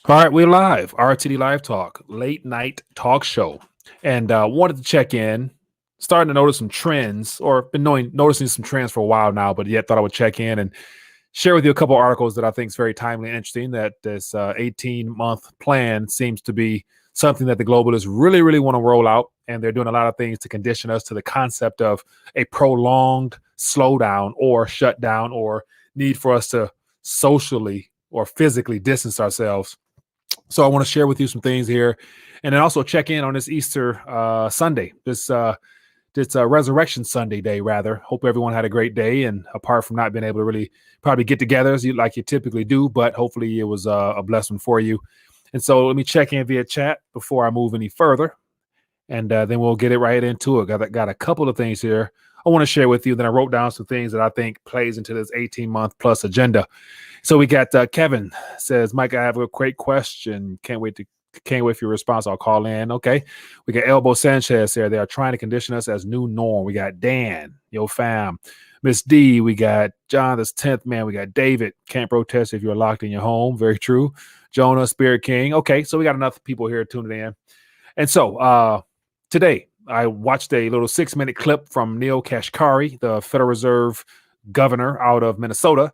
All right, we're live. RTD Live Talk, late night talk show, and wanted to check in. Starting to notice some trends, or been noticing some trends for a while now, but yet thought I would check in and share with you a couple articles that I think is very timely and interesting. That this 18-month plan seems to be something that the globalists really, really want to roll out, and they're doing a lot of things to condition us to the concept of a prolonged slowdown or shutdown, or need for us to socially or physically distance ourselves. So I want to share with you some things here, and then also check in on this Easter Sunday, this Resurrection Sunday day, rather. Hope everyone had a great day, and apart from not being able to really probably get together as like you typically do, but hopefully it was a blessing for you. And so let me check in via chat before I move any further, and then we'll get it right into it. Got a couple of things here I want to share with you. Then I wrote down some things that I think plays into this 18-month plus agenda. So we got Kevin says, Mike, I have a great question. Can't wait for your response. I'll call in. Okay. We got Elbow Sanchez there. They are trying to condition us as new norm. We got Dan, yo fam, Miss D. We got John, this 10th man. We got David. Can't protest if you're locked in your home. Very true. Jonah, Spirit King. Okay. So we got enough people here tuning in. And so today I watched a little 6-minute clip from Neel Kashkari, the Federal Reserve governor out of Minnesota.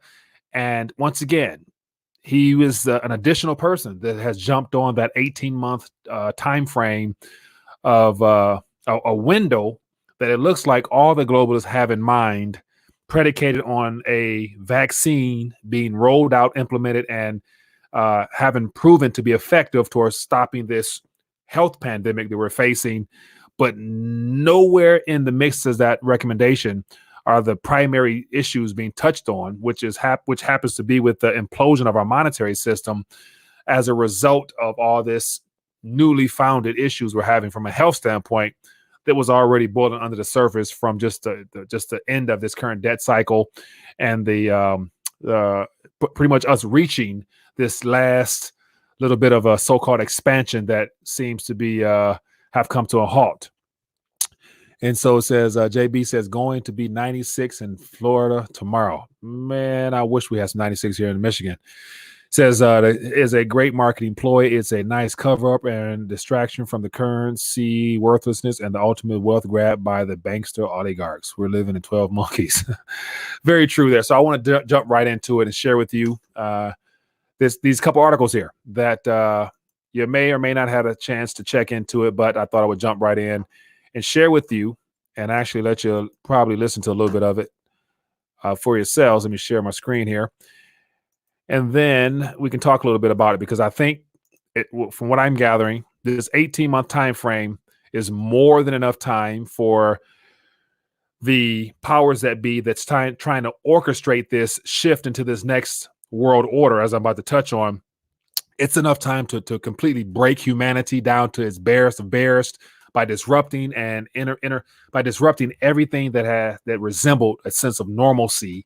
And once again, he was an additional person that has jumped on that 18-month time frame of a window that it looks like all the globalists have in mind, predicated on a vaccine being rolled out, implemented, and having proven to be effective towards stopping this health pandemic that we're facing. But nowhere in the mix of that recommendation are the primary issues being touched on, which happens to be with the implosion of our monetary system as a result of all this newly founded issues we're having from a health standpoint that was already boiling under the surface from just the end of this current debt cycle and the pretty much us reaching this last little bit of a so-called expansion that seems to be have come to a halt. And so it says, JB says, going to be 96 in Florida tomorrow. Man, I wish we had some 96 here in Michigan. Says, is a great marketing ploy. It's a nice cover-up and distraction from the currency worthlessness and the ultimate wealth grab by the bankster oligarchs. We're living in 12 monkeys. Very true there. So I want to jump right into it and share with you these couple articles here that you may or may not have a chance to check into it, but I thought I would jump right in and share with you and actually let you probably listen to a little bit of it for yourselves. Let me share my screen here. And then we can talk a little bit about it, because I think from what I'm gathering, this 18-month time frame is more than enough time for the powers that be that's trying to orchestrate this shift into this next world order, as I'm about to touch on. It's enough time to completely break humanity down to its barest of barest by disrupting and by disrupting everything that resembled a sense of normalcy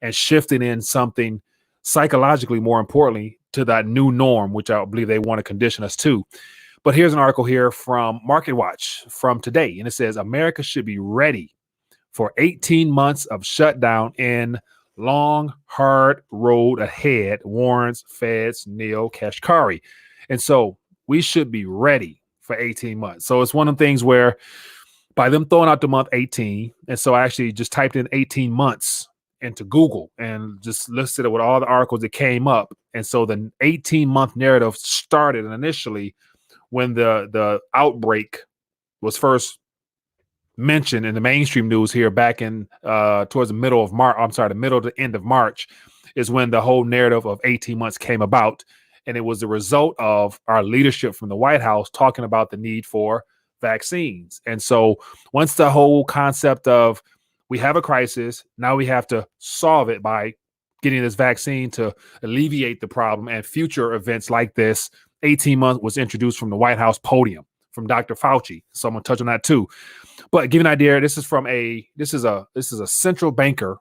and shifting in something psychologically, more importantly, to that new norm, which I believe they want to condition us to. But here's an article here from Market Watch from today, and it says America should be ready for 18 months of shutdown in long, hard road ahead, warns Fed's Neel Kashkari. And so we should be ready for 18 months. So it's one of the things where by them throwing out the month 18, and so I actually just typed in 18 months into Google and just listed it with all the articles that came up. And so the 18-month narrative started initially when the outbreak was first mentioned in the mainstream news here back in towards the middle of March. I'm sorry, the middle to end of March is when the whole narrative of 18 months came about. And it was the result of our leadership from the White House talking about the need for vaccines. And so once the whole concept of we have a crisis, now we have to solve it by getting this vaccine to alleviate the problem and future events like this, 18 months was introduced from the White House podium from Dr. Fauci. So I'm gonna touch on that too. But give you an idea, this is a central banker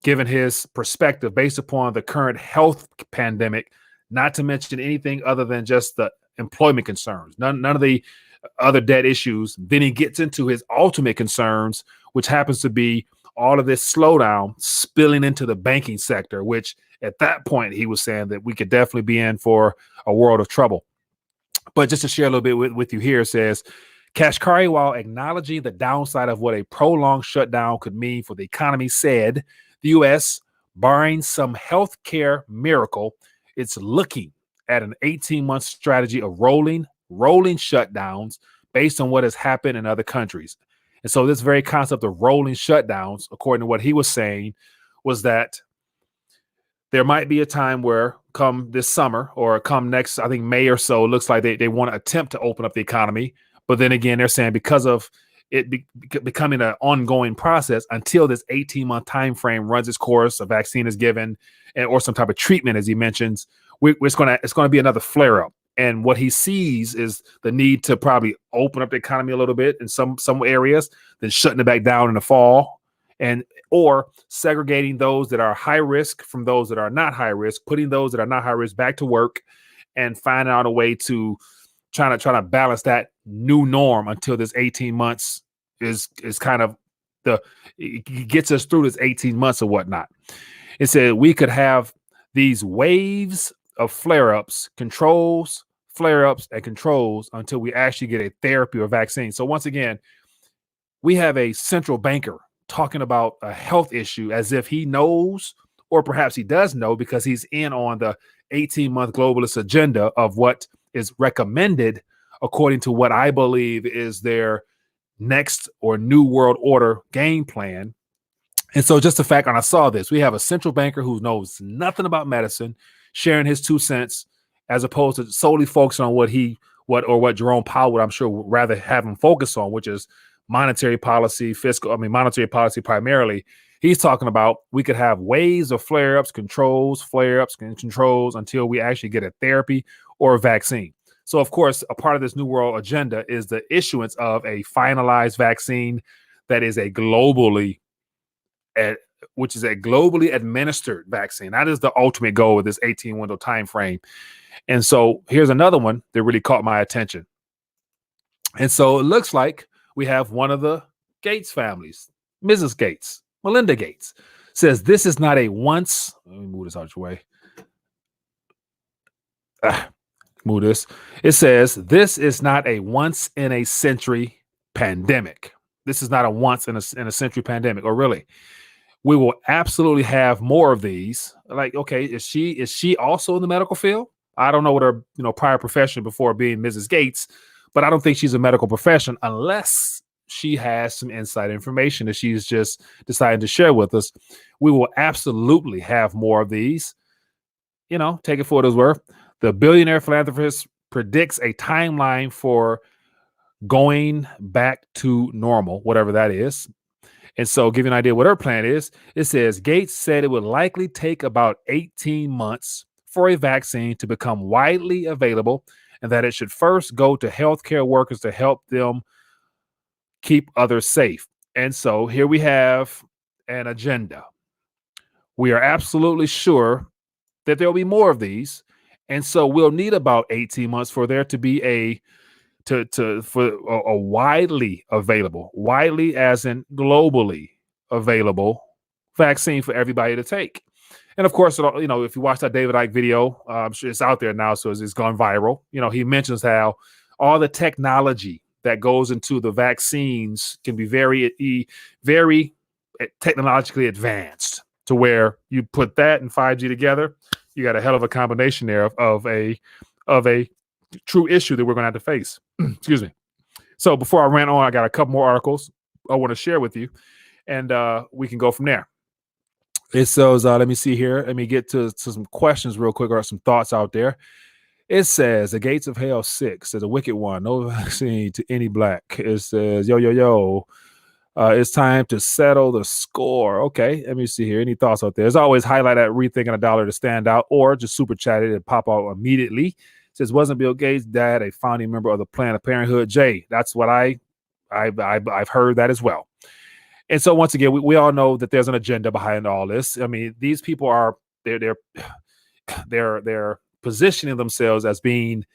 giving his perspective based upon the current health pandemic, not to mention anything other than just the employment concerns, none of the other debt issues. Then he gets into his ultimate concerns, which happens to be all of this slowdown spilling into the banking sector, which at that point he was saying that we could definitely be in for a world of trouble. But just to share a little bit with you here, it says Kashkari, while acknowledging the downside of what a prolonged shutdown could mean for the economy, said the U.S., barring some healthcare miracle, it's looking at an 18-month strategy of rolling shutdowns based on what has happened in other countries. And so this very concept of rolling shutdowns, according to what he was saying, was that there might be a time where come this summer or come next, I think May or so, it looks like they want to attempt to open up the economy. But then again, they're saying because of it becoming an ongoing process until this 18-month time frame runs its course, a vaccine is given, or some type of treatment, as he mentions, it's going to be another flare up. And what he sees is the need to probably open up the economy a little bit in some areas, then shutting it back down in the fall, or segregating those that are high risk from those that are not high risk, putting those that are not high risk back to work, and finding out a way to trying to balance that new norm until this 18 months is kind of it gets us through this 18 months or whatnot. It said we could have these waves of flare-ups, flare-ups and controls until we actually get a therapy or vaccine. So once again, we have a central banker talking about a health issue as if he knows, or perhaps he does know because he's in on the 18-month globalist agenda of what is recommended according to what I believe is their next or new world order game plan. And so just the fact, and I saw this, we have a central banker who knows nothing about medicine sharing his 2 cents as opposed to solely focusing on what Jerome Powell would, I'm sure, would rather have him focus on, which is monetary policy, monetary policy primarily. He's talking about we could have waves of flare-ups, and controls until we actually get a therapy or a vaccine. So, of course, a part of this New World agenda is the issuance of a finalized vaccine that is which is a globally administered vaccine. That is the ultimate goal with this 18 window time frame. And so here's another one that really caught my attention. And so it looks like we have one of the Gates families, Mrs. Gates, Melinda Gates, says this is not a once. Let me move this out your way. Move this. It says this is not a once in a century pandemic. This is not a once in a century pandemic, or really. We will absolutely have more of these. Like, okay, is she also in the medical field? I don't know what her prior profession before being Mrs. Gates, but I don't think she's a medical profession unless she has some inside information that she's just decided to share with us. We will absolutely have more of these. Take it for what it's worth. The billionaire philanthropist predicts a timeline for going back to normal, whatever that is. And so, give you an idea what her plan is. It says Gates said it would likely take about 18 months for a vaccine to become widely available, and that it should first go to healthcare workers to help them keep others safe. And so here we have an agenda. We are absolutely sure that there'll be more of these. And so we'll need about 18 months for there to be a widely available, widely as in globally available vaccine for everybody to take. And of course, if you watch that David Icke video, I'm sure it's out there now, so it's gone viral. He mentions how all the technology that goes into the vaccines can be very, very technologically advanced to where you put that and 5G together, you got a hell of a combination there of a true issue that we're going to have to face. Excuse me. So before I ran on, I got a couple more articles I want to share with you, and we can go from there. It says, let me see here. Let me get to some questions real quick or some thoughts out there. It says, the gates of hell 6, says a wicked one, no vaccine to any black. It says, yo. It's time to settle the score. Okay, let me see here. Any thoughts out there? As always, highlight at rethinking a dollar to stand out, or just super chat it and pop out immediately. It says, wasn't Bill Gates' dad a founding member of the Planned Parenthood? Jay, that's what I've heard that as well. And so once again, we all know that there's an agenda behind all this. I mean, these people are they're positioning themselves as being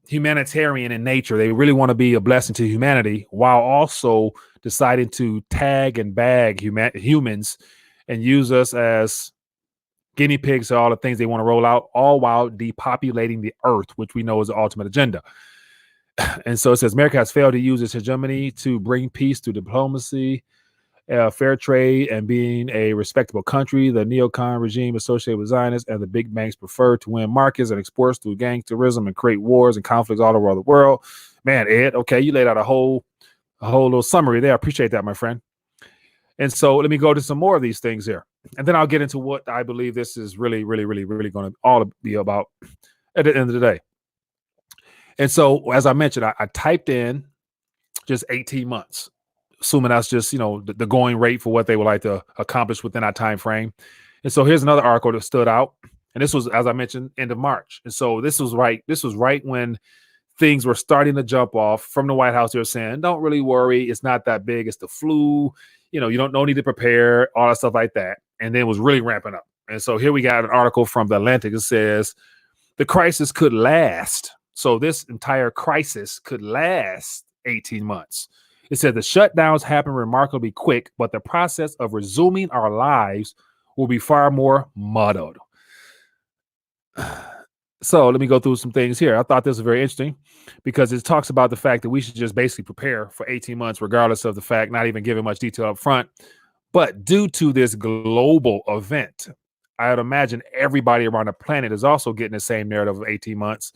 humanitarian in nature. They really want to be a blessing to humanity while also deciding to tag and bag humans and use us as guinea pigs to all the things they want to roll out, all while depopulating the earth, which we know is the ultimate agenda. And so it says America has failed to use its hegemony to bring peace through diplomacy, fair trade, and being a respectable country. The neocon regime associated with Zionists and the big banks prefer to win markets and exports through gangsterism and create wars and conflicts all over the world. Man, Ed, okay, you laid out a whole little summary there. I appreciate that, my friend. And so let me go to some more of these things here. And then I'll get into what I believe this is really going to all be about at the end of the day. And so, as I mentioned, I typed in just 18 months, assuming that's just, the going rate for what they would like to accomplish within that time frame. And so here's another article that stood out. And this was, as I mentioned, end of March. And so this was right when things were starting to jump off from the White House. They're saying, don't really worry. It's not that big. It's the flu. You don't need to prepare, all that stuff like that. And then it was really ramping up. And so here we got an article from The Atlantic. It says the crisis could last. So this entire crisis could last 18 months. It said the shutdowns happen remarkably quick, but the process of resuming our lives will be far more muddled. So let me go through some things here. I thought this was very interesting because it talks about the fact that we should just basically prepare for 18 months, regardless of the fact, not even giving much detail up front. But due to this global event, I would imagine everybody around the planet is also getting the same narrative of 18 months.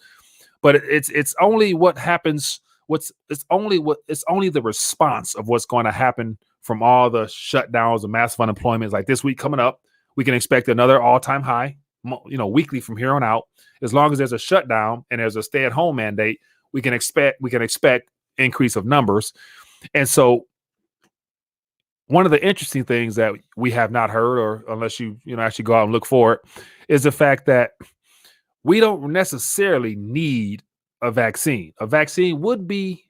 But it's only what happens. It's only the response of what's going to happen from all the shutdowns and massive unemployment. Like this week coming up, we can expect another all-time high, weekly from here on out. As long as there's a shutdown and there's a stay-at-home mandate, we can expect increase of numbers. And so one of the interesting things that we have not heard, or unless you actually go out and look for it, is the fact that we don't necessarily need a vaccine. A vaccine would be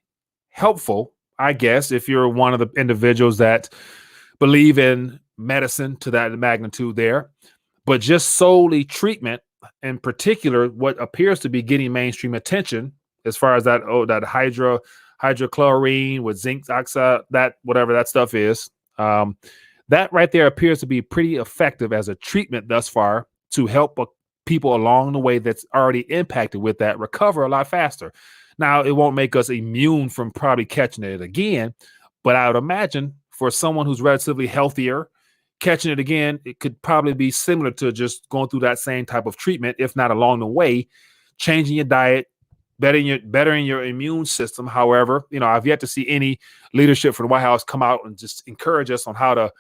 helpful, I guess, if you're one of the individuals that believe in medicine to that magnitude there. But just solely treatment, in particular, what appears to be getting mainstream attention as far as that hydrochlorine with zinc oxide, that whatever that stuff is, that right there appears to be pretty effective as a treatment thus far to help people along the way that's already impacted with that recover a lot faster. Now, it won't make us immune from probably catching it again, but I would imagine for someone who's relatively healthier, catching it again, it could probably be similar to just going through that same type of treatment, if not along the way, changing your diet, bettering your immune system. However, I've yet to see any leadership from the White House come out and just encourage us on how to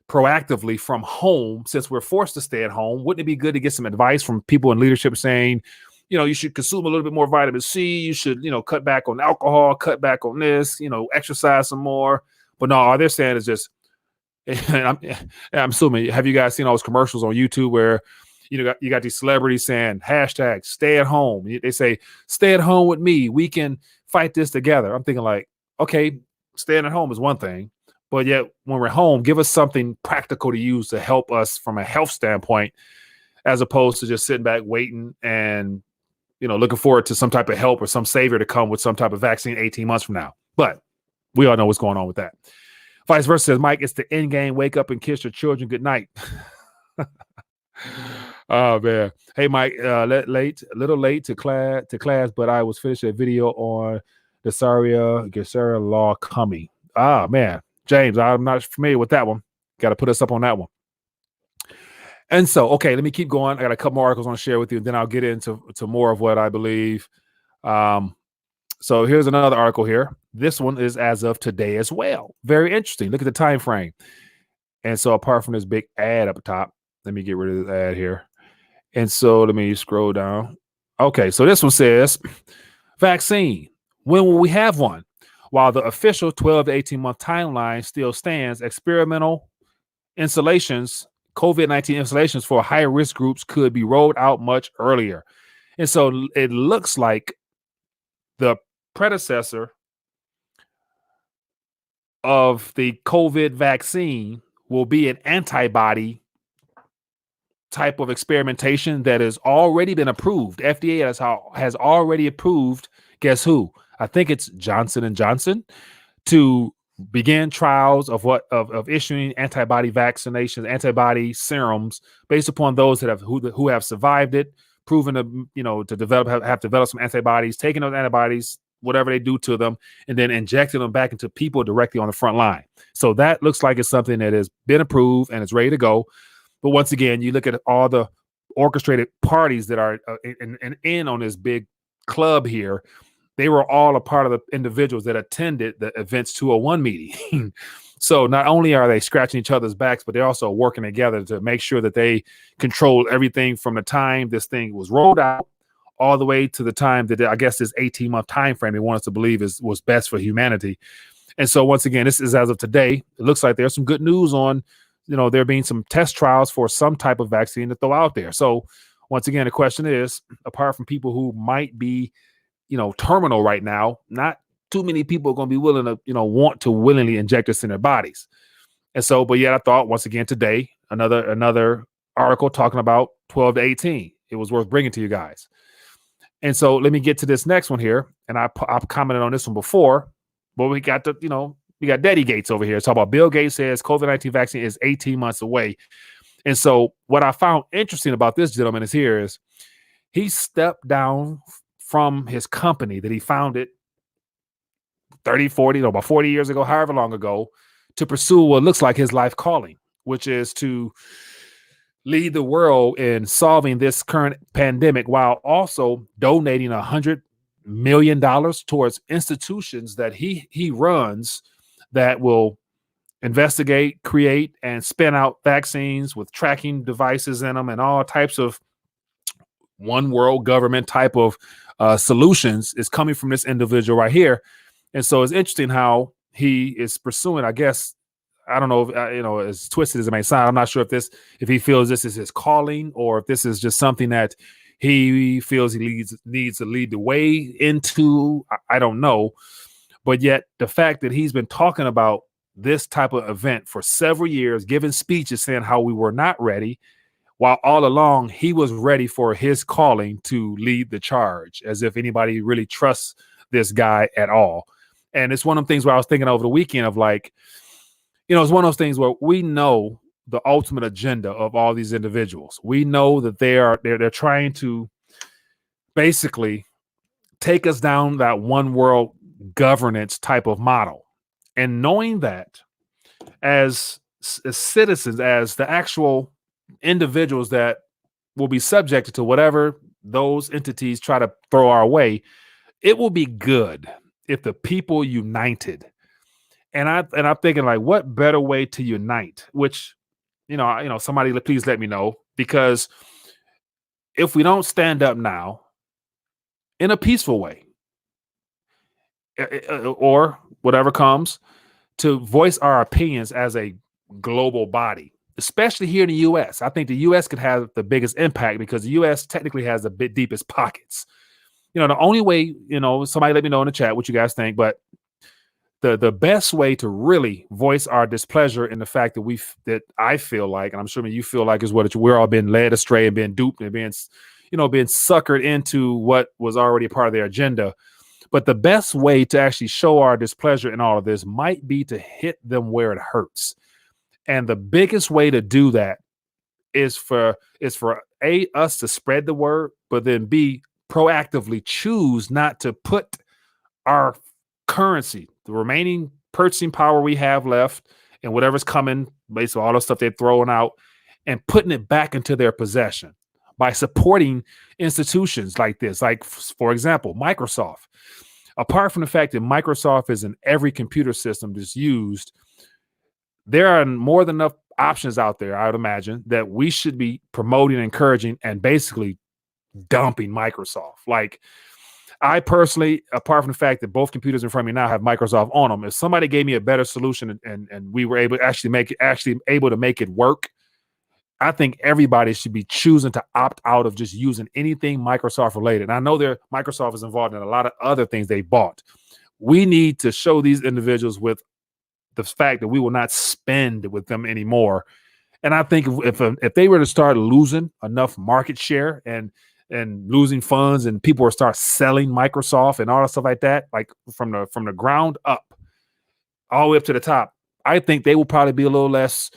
proactively from home, since we're forced to stay at home. Wouldn't it be good to get some advice from people in leadership saying, you should consume a little bit more vitamin C, you should, cut back on alcohol, cut back on this, exercise some more. But no, all they're saying is just, and I'm assuming, have you guys seen all those commercials on YouTube where you got these celebrities saying hashtag stay at home? They say, stay at home with me, we can fight this together. I'm thinking like, okay, staying at home is one thing, but yet when we're home, give us something practical to use to help us from a health standpoint, as opposed to just sitting back waiting and looking forward to some type of help or some savior to come with some type of vaccine 18 months from now. But we all know what's going on with that. Vice versa says, Mike, it's the end game. Wake up and kiss your children good night. Oh man. Hey Mike, a little late to class, but I was finished a video on the Sharia law coming. Ah man, James, I'm not familiar with that one. Got to put us up on that one. And so, okay, let me keep going. I got a couple more articles I want to share with you, and then I'll get into more of what I believe. So here's another article here. This one is as of today as well. Very interesting. Look at the time frame. And so apart from this big ad up top, let me get rid of this ad here. And so let me scroll down. Okay, so this one says, vaccine. When will we have one? While the official 12 to 18-month timeline still stands, experimental installations, COVID-19 installations for high-risk groups could be rolled out much earlier. And so it looks like the predecessor of the COVID vaccine will be an antibody type of experimentation that has already been approved. FDA has already approved, guess who? I think it's Johnson & Johnson, to began trials of issuing antibody vaccinations, antibody serums based upon those that who have survived it, proven to have developed some antibodies, taking those antibodies, whatever they do to them, and then injecting them back into people directly on the front line. So that looks like it's something that has been approved and it's ready to go. But once again, you look at all the orchestrated parties that are in on this big club here. They were all a part of the individuals that attended the Events 201 meeting. So not only are they scratching each other's backs, but they're also working together to make sure that they control everything from the time this thing was rolled out all the way to the time that I guess this 18-month time frame they want us to believe was best for humanity. And so once again, this is as of today. It looks like there's some good news on, there being some test trials for some type of vaccine to throw out there. So once again, the question is, apart from people who might be terminal right now, not too many people are going to be willing to, want to willingly inject this in their bodies. And so, but yet I thought once again today, another article talking about 12 to 18. It was worth bringing to you guys. And so let me get to this next one here. And I've commented on this one before, but we got we got Daddy Gates over here. It's talking about Bill Gates says COVID-19 vaccine is 18 months away. And so what I found interesting about this gentleman is he stepped down from his company that he founded 30, 40, about 40 years ago, however long ago, to pursue what looks like his life calling, which is to lead the world in solving this current pandemic while also donating $100 million towards institutions that he runs that will investigate, create, and spin out vaccines with tracking devices in them and all types of one world government type of solutions is coming from this individual right here. And so it's interesting how he is pursuing, I guess, I don't know if, as twisted as it may sound, I'm not sure if he feels this is his calling or if this is just something that he feels he needs to lead the way into. I don't know. But yet the fact that he's been talking about this type of event for several years, giving speeches saying how we were not ready, while all along he was ready for his calling to lead the charge, as if anybody really trusts this guy at all. And it's one of the things where I was thinking over the weekend of like, it's one of those things where we know the ultimate agenda of all these individuals. We know that they're trying to basically take us down that one world governance type of model. And knowing that as citizens, as the actual individuals that will be subjected to whatever those entities try to throw our way, it will be good if the people united. And I'm thinking like, what better way to unite? Which, somebody please let me know, because if we don't stand up now in a peaceful way, or whatever comes, to voice our opinions as a global body, especially here in the U.S. I think the U.S. could have the biggest impact because the U.S. technically has the deepest pockets. The only way, somebody let me know in the chat what you guys think, but the best way to really voice our displeasure in the fact that I feel like, and I'm sure you feel like, is we're all being led astray and being duped and being suckered into what was already a part of their agenda. But the best way to actually show our displeasure in all of this might be to hit them where it hurts. And the biggest way to do that is for us to spread the word, but then B, proactively choose not to put our currency, the remaining purchasing power we have left, and whatever's coming, basically all the stuff they're throwing out, and putting it back into their possession by supporting institutions like this. Like, for example, Microsoft. Apart from the fact that Microsoft is in every computer system that's used, there are more than enough options out there, I would imagine, that we should be promoting, encouraging, and basically dumping Microsoft. Like, I personally, apart from the fact that both computers in front of me now have Microsoft on them, if somebody gave me a better solution and we were able to make it work, I think everybody should be choosing to opt out of just using anything Microsoft related. And I know Microsoft is involved in a lot of other things they bought. We need to show these individuals with the fact that we will not spend with them anymore. And I think if they were to start losing enough market share and losing funds, and people will start selling Microsoft and all that stuff like that, like from the ground up, all the way up to the top. I think they will probably be a little less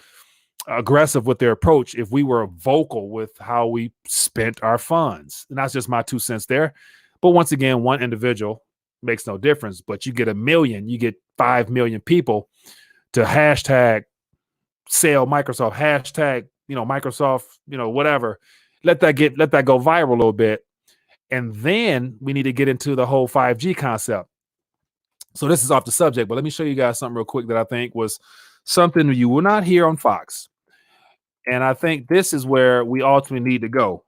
aggressive with their approach if we were vocal with how we spent our funds. And that's just my 2 cents there. But once again, one individual makes no difference. But you get a million, you get 5 million people to hashtag sell Microsoft, hashtag, Microsoft, whatever. Let that go viral a little bit. And then we need to get into the whole 5G concept. So this is off the subject, but let me show you guys something real quick that I think was something you will not hear on Fox. And I think this is where we ultimately need to go.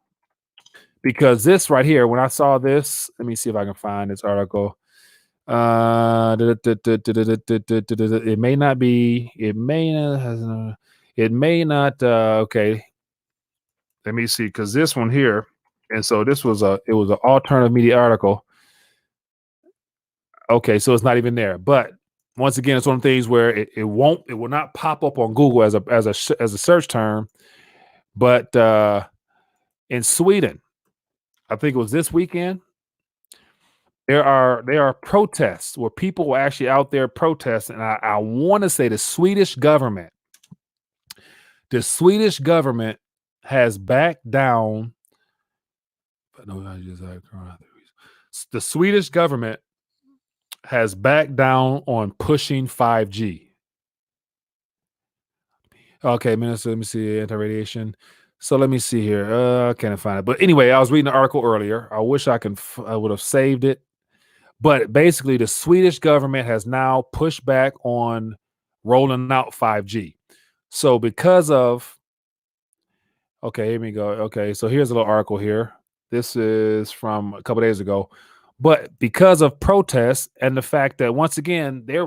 Because this right here, when I saw this, let me see if I can find this article. It may not be, okay. Let me see, because this one here, and so it was an alternative media article. Okay, so it's not even there. But once again, it's one of the things where it will not pop up on Google as a search term. But in Sweden, I think it was this weekend, there are protests where people were actually out there protesting. And I want to say the Swedish government has backed down. The Swedish government has backed down on pushing 5G. Okay, Minister, let me see, anti-radiation. So let me see here. I can't find it. But anyway, I was reading the article earlier. I wish I would have saved it. But basically, the Swedish government has now pushed back on rolling out 5G. So because of, okay, here we go. Okay, so here's a little article here. This is from a couple days ago. But because of protests and the fact that, once again, they're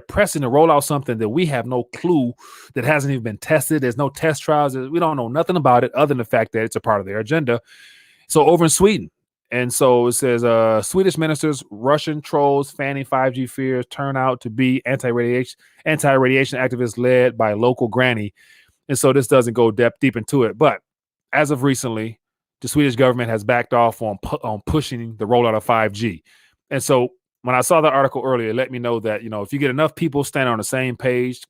pressing to roll out something that we have no clue, that hasn't even been tested. There's no test trials. We don't know nothing about it other than the fact that it's a part of their agenda. So over in Sweden, and so it says Swedish ministers, Russian trolls fanning 5G fears turn out to be anti-radiation activists led by local granny. And so this doesn't go deep into it. But as of recently, the Swedish government has backed off on pushing the rollout of 5G. And so when I saw that article earlier, it let me know that, if you get enough people standing on the same page,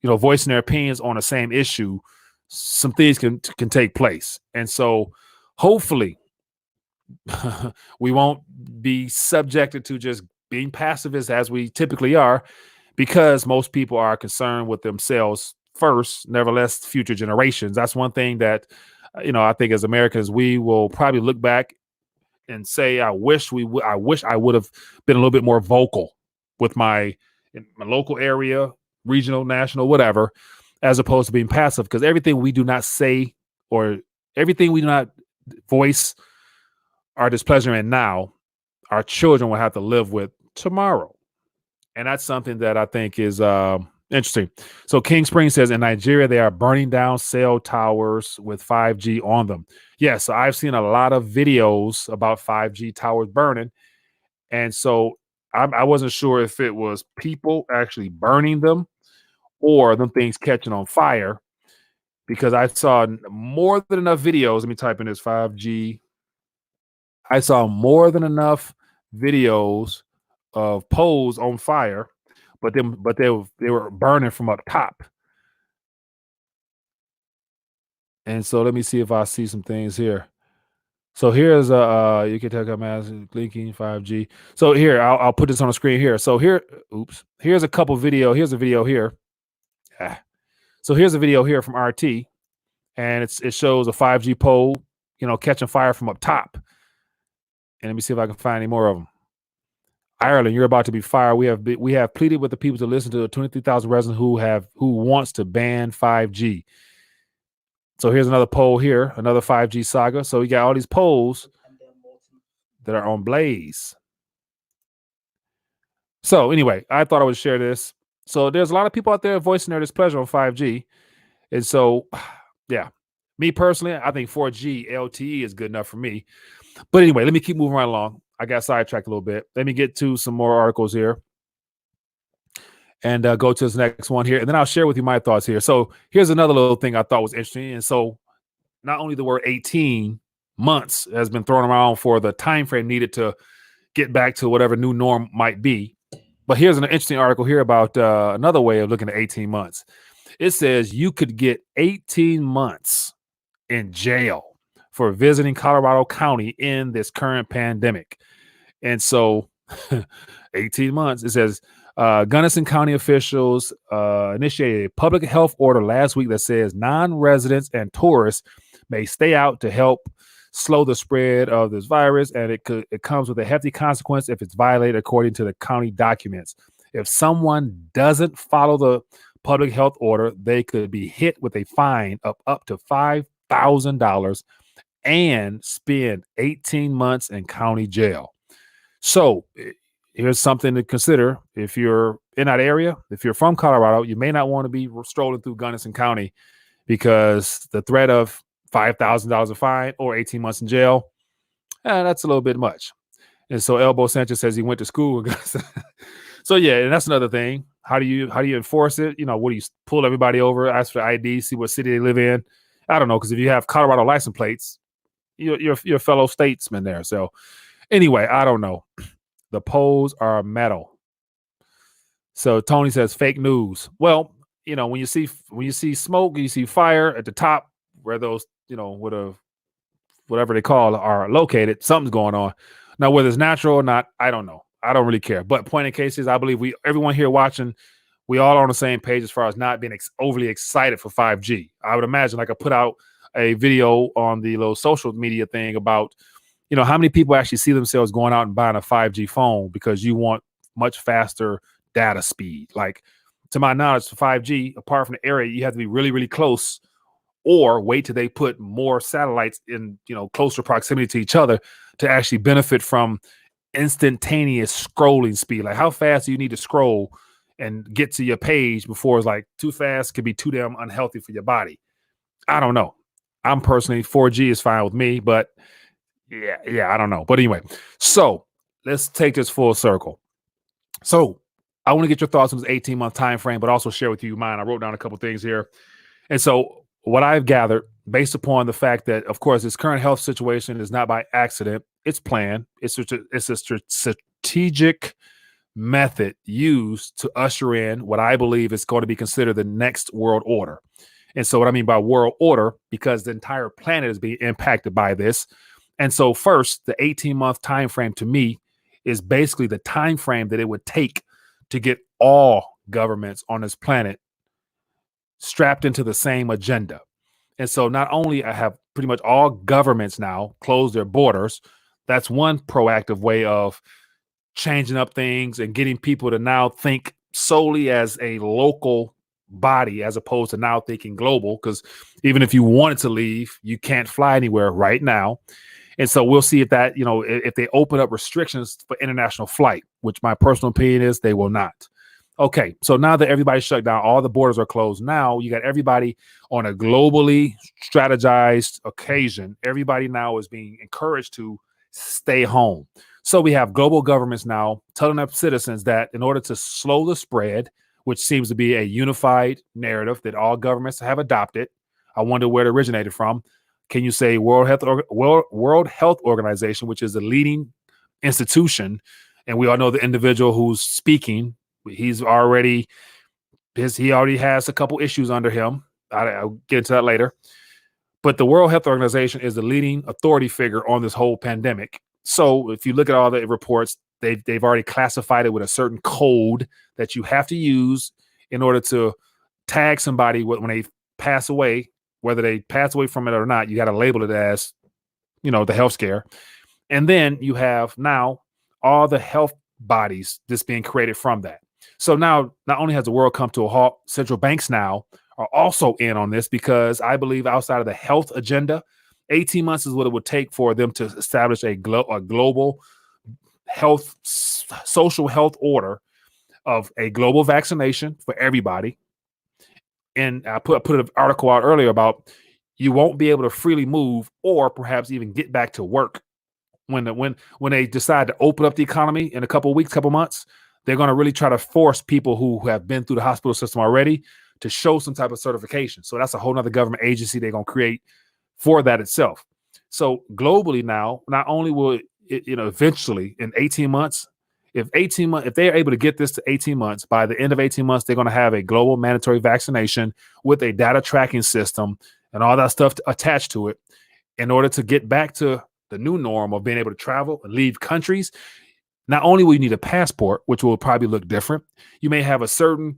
voicing their opinions on the same issue, some things can take place. And so hopefully we won't be subjected to just being pacifist as we typically are, because most people are concerned with themselves first, nevertheless, future generations. That's one thing that, I think as Americans, we will probably look back and say, I wish I would have been a little bit more vocal with my local area, regional, national, whatever, as opposed to being passive, because everything we do not say or everything we do not voice our displeasure in now, our children will have to live with tomorrow. And that's something that I think is interesting. So King Spring says in Nigeria, they are burning down cell towers with 5G on them. Yes, so I've seen a lot of videos about 5G towers burning. And so I wasn't sure if it was people actually burning them or them things catching on fire, because I saw more than enough videos. Let me type in this 5G. I saw more than enough videos of poles on fire, but they were burning from up top. And so let me see if I see some things here. So here's you can tell I'm asking linking 5G. So here I'll put this on the screen here. So here's a couple video. Here's a video here. So here's a video here from RT, and it shows a 5G pole, catching fire from up top. And let me see if I can find any more of them. Ireland, you're about to be fired. We have pleaded with the people to listen to the 23,000 residents who wants to ban 5G. So here's another poll here, another 5G saga. So we got all these polls that are on blaze. So anyway, I thought I would share this. So there's a lot of people out there voicing their displeasure on 5G. And so, yeah, me personally, I think 4G LTE is good enough for me. But anyway, let me keep moving right along. I got sidetracked a little bit. Let me get to some more articles here and go to this next one here. And then I'll share with you my thoughts here. So here's another little thing I thought was interesting. And so not only the word 18 months has been thrown around for the time frame needed to get back to whatever new norm might be. But here's an interesting article here about another way of looking at 18 months. It says you could get 18 months in jail for visiting Colorado County in this current pandemic. And so 18 months, it says Gunnison County officials initiated a public health order last week that says non-residents and tourists may stay out to help slow the spread of this virus, and it comes with a hefty consequence if it's violated, according to the county documents. If someone doesn't follow the public health order, they could be hit with a fine of up to $5,000 and spend 18 months in county jail. So here's something to consider. If you're in that area, if you're from Colorado, you may not want to be strolling through Gunnison County, because the threat of $5,000 a fine or 18 months in jail, that's a little bit much. And so Elbow Sanchez says he went to school. So yeah, and that's another thing. How do you enforce it? What do you pull everybody over, ask for ID, see what city they live in? I don't know, because if you have Colorado license plates, you're a fellow statesman there. So anyway, I don't know. The polls are metal. So Tony says fake news. Well, when you see smoke, you see fire at the top where those, whatever they call are located, something's going on. Now, whether it's natural or not, I don't know. I don't really care. But point in cases, I believe everyone here watching, we all are on the same page as far as not being overly excited for 5G. I would imagine I could put out a video on the little social media thing about, how many people actually see themselves going out and buying a 5G phone because you want much faster data speed. Like, to my knowledge, for 5G, apart from the area, you have to be really, really close, or wait till they put more satellites in, closer proximity to each other to actually benefit from instantaneous scrolling speed. Like, how fast do you need to scroll and get to your page before it's like too fast, could be too damn unhealthy for your body? I don't know. I'm personally, 4G is fine with me, but yeah, I don't know. But anyway, so let's take this full circle. So I want to get your thoughts on this 18-month time frame, but also share with you mine. I wrote down a couple things here. And so what I've gathered, based upon the fact that, of course, this current health situation is not by accident, it's planned. It's a strategic method used to usher in what I believe is going to be considered the next world order. And so what I mean by world order, because the entire planet is being impacted by this. And so first, the 18-month time frame to me is basically the time frame that it would take to get all governments on this planet strapped into the same agenda. And so not only have pretty much all governments now closed their borders, that's one proactive way of changing up things and getting people to now think solely as a local body as opposed to now thinking global, because even if you wanted to leave, you can't fly anywhere right now. And so we'll see if that, if they open up restrictions for international flight, which my personal opinion is they will not. Okay, so now that everybody's shut down, all the borders are closed. Now you got everybody on a globally strategized occasion. Everybody now is being encouraged to stay home. So we have global governments now telling their citizens that in order to slow the spread, which seems to be a unified narrative that all governments have adopted. I wonder where it originated from. Can you say World Health Organization, which is the leading institution, and we all know the individual who's speaking. He already has a couple issues under him. I'll get into that later. But the World Health Organization is the leading authority figure on this whole pandemic. So if you look at all the reports, they've already classified it with a certain code that you have to use in order to tag somebody when they pass away, whether they pass away from it or not. You got to label it as, the health scare. And then you have now all the health bodies that's being created from that. So now not only has the world come to a halt, central banks now are also in on this, because I believe outside of the health agenda, 18 months is what it would take for them to establish a global health, social health order of a global vaccination for everybody. And I put an article out earlier about you won't be able to freely move or perhaps even get back to work when they decide to open up the economy in a couple of weeks, couple months. They're going to really try to force people who have been through the hospital system already to show some type of certification. So that's a whole nother government agency they're going to create for that itself. So globally now, not only will it, eventually in 18 months, if 18 months, if they're able to get this to 18 months, by the end of 18 months, they're going to have a global mandatory vaccination with a data tracking system and all that stuff attached to it in order to get back to the new norm of being able to travel and leave countries. Not only will you need a passport, which will probably look different, you may have a certain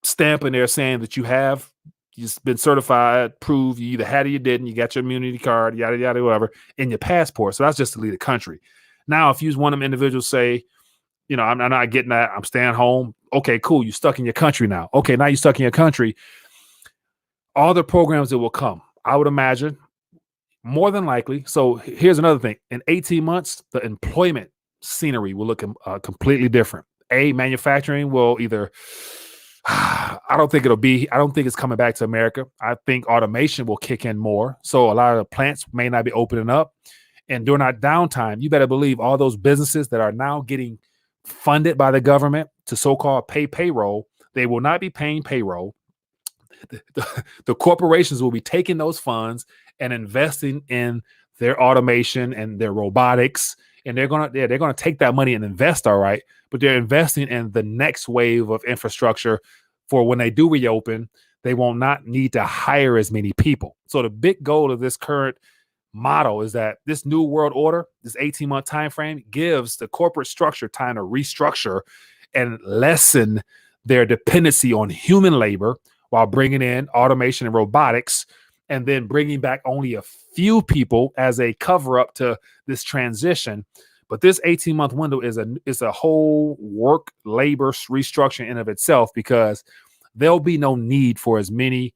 stamp in there saying that you've been certified, prove you either had it or you didn't, you got your immunity card, yada, yada, whatever, in your passport. So that's just to leave the country. Now, if you one of them individuals say, I'm not getting that, I'm staying home. Okay, cool. You're stuck in your country now. Okay, now you're stuck in your country. All the programs that will come, I would imagine, more than likely. So here's another thing. In 18 months, the employment scenery will look completely different. Manufacturing will either, I don't think it's coming back to America. I think automation will kick in more. So a lot of the plants may not be opening up. And during our downtime, you better believe all those businesses that are now getting funded by the government to so-called payroll, they will not be paying payroll. The corporations will be taking those funds and investing in their automation and their robotics. And they're gonna take that money and invest, all right, but they're investing in the next wave of infrastructure for when they do reopen, they will not need to hire as many people. So the big goal of this current model is that this new world order, this 18-month time frame, gives the corporate structure time to restructure and lessen their dependency on human labor while bringing in automation and robotics, and then bringing back only a few people as a cover up to this transition. But this 18-month window is a whole work labor restructuring in of itself, because there'll be no need for as many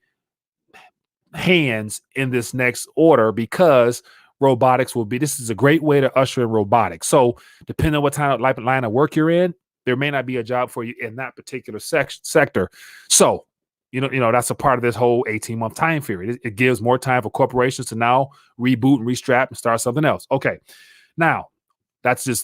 hands in this next order, because robotics this is a great way to usher in robotics. So depending on what line of work you're in, there may not be a job for you in that particular sector. So that's a part of this whole 18-month time period. It gives more time for corporations to now reboot and restrap and start something else. Okay, now that's the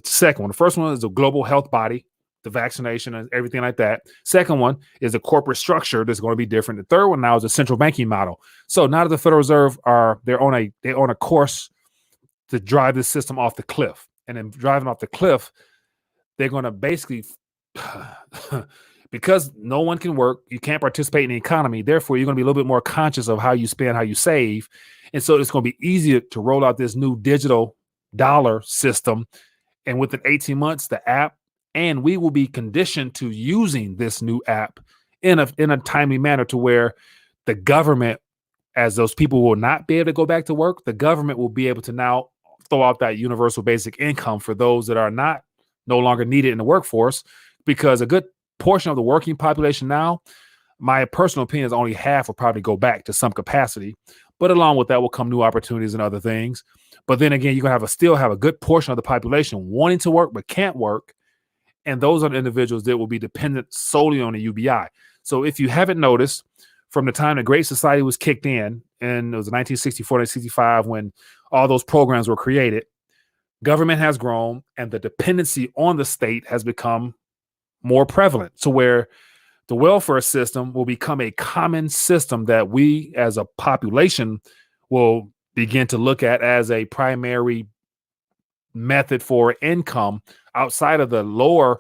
second one. The first one is the global health body, the vaccination and everything like that. Second one is the corporate structure that's going to be different. The third one now is the central banking model. So now that the Federal Reserve they're on a course to drive this system off the cliff, and then driving off the cliff, they're going to basically because no one can work, you can't participate in the economy. Therefore, you're going to be a little bit more conscious of how you spend, how you save. And so it's going to be easier to roll out this new digital dollar system. And within 18 months, the app, and we will be conditioned to using this new app in a timely manner, to where the government, as those people will not be able to go back to work, the government will be able to now throw out that universal basic income for those that are no longer needed in the workforce, because a good portion of the working population now, my personal opinion is only half will probably go back to some capacity. But along with that will come new opportunities and other things. But then again, you're going to still have a good portion of the population wanting to work but can't work. And those are the individuals that will be dependent solely on the UBI. So if you haven't noticed, from the time the Great Society was kicked in, and it was 1964, 1965, when all those programs were created, government has grown and the dependency on the state has become more prevalent, to where the welfare system will become a common system that we as a population will begin to look at as a primary method for income outside of the lower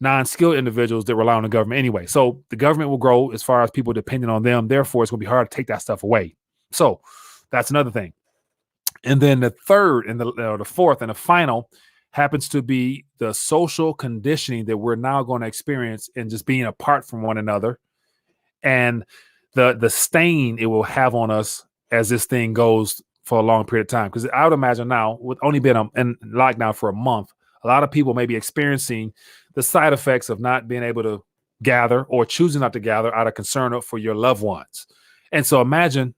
non-skilled individuals that rely on the government anyway. So the government will grow as far as people depending on them. Therefore, it's going to be hard to take that stuff away. So that's another thing. And then the third and the fourth and the final happens to be the social conditioning that we're now going to experience in just being apart from one another, and the stain it will have on us as this thing goes for a long period of time. Because I would imagine now, with only been in lockdown for a month, a lot of people may be experiencing the side effects of not being able to gather or choosing not to gather out of concern for your loved ones. And so imagine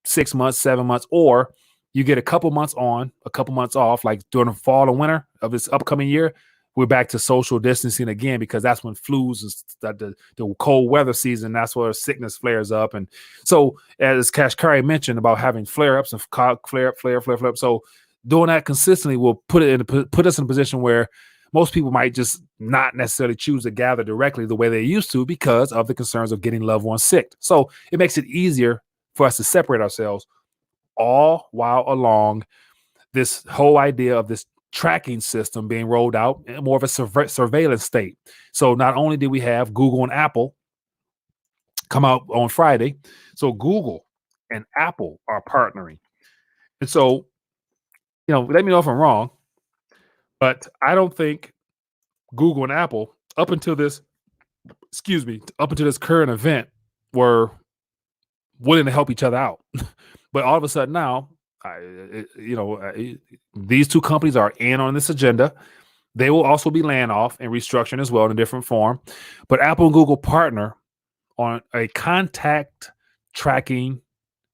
6 months, 7 months, or you get a couple months on, a couple months off, like during the fall and winter of this upcoming year, we're back to social distancing again, because that's when flus is the cold weather season. That's where sickness flares up. And so, as Kashkari mentioned about having flare-ups and flare up. So doing that consistently will put us in a position where most people might just not necessarily choose to gather directly the way they used to, because of the concerns of getting loved ones sick. So it makes it easier for us to separate ourselves, all while along this whole idea of this tracking system being rolled out, more of a surveillance state. So not only did we have Google and Apple come out on Friday, so Google and Apple are partnering. And so, let me know if I'm wrong, but I don't think Google and Apple, up until this current event, were willing to help each other out. But all of a sudden now, these two companies are in on this agenda. They will also be laying off and restructuring as well in a different form. But Apple and Google partner on a contact tracking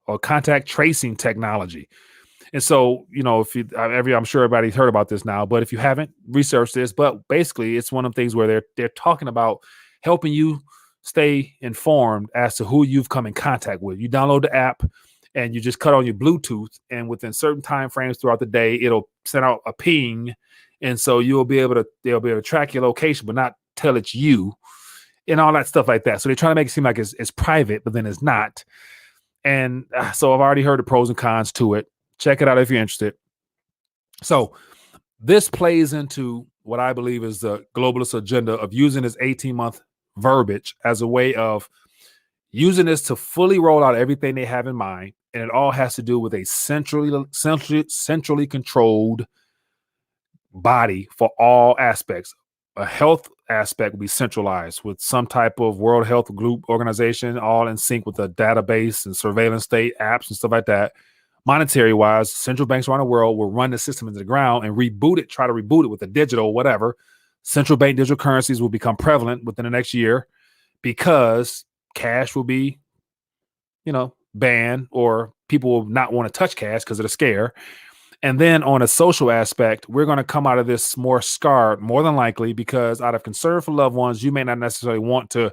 or contact tracing technology. And so, I'm sure everybody's heard about this now, but if you haven't, research this. But basically, it's one of the things where they're talking about helping you stay informed as to who you've come in contact with. You download the app and you just cut on your Bluetooth, and within certain time frames throughout the day, it'll send out a ping, and so they'll be able to track your location, but not tell it's you, and all that stuff like that. So they're trying to make it seem like it's private, but then it's not. And so I've already heard the pros and cons to it. Check it out if you're interested. So this plays into what I believe is the globalist agenda of using this 18-month verbiage as a way of using this to fully roll out everything they have in mind. And it all has to do with a centrally controlled body for all aspects. A health aspect will be centralized with some type of World Health Group organization, all in sync with a database and surveillance state apps and stuff like that. Monetary wise, central banks around the world will run the system into the ground and try to reboot it with a digital whatever. Central bank digital currencies will become prevalent within the next year because cash will be, banned, or people will not want to touch cash because of the scare. And then on a social aspect, we're going to come out of this more scarred, more than likely, because out of concern for loved ones, you may not necessarily want to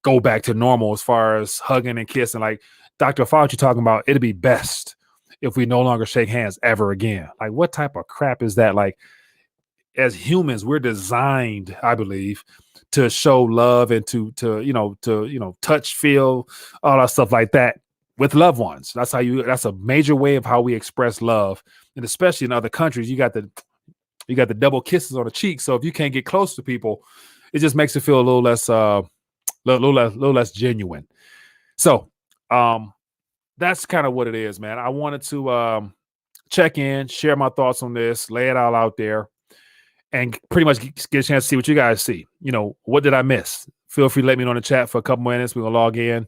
go back to normal as far as hugging and kissing. Like Dr. Fauci talking about, it'd be best if we no longer shake hands ever again. Like, what type of crap is that? Like, as humans, we're designed, I believe, to show love and to touch, feel, all that stuff like that with loved ones. That's a major way of how we express love. And especially in other countries, you got the double kisses on the cheek. So if you can't get close to people, it just makes it feel a little less genuine. So that's kind of what it is, man. I wanted to check in, share my thoughts on this, lay it all out there, and pretty much get a chance to see what you guys see. What did I miss? Feel free to let me know in the chat for a couple minutes. We're going to log in,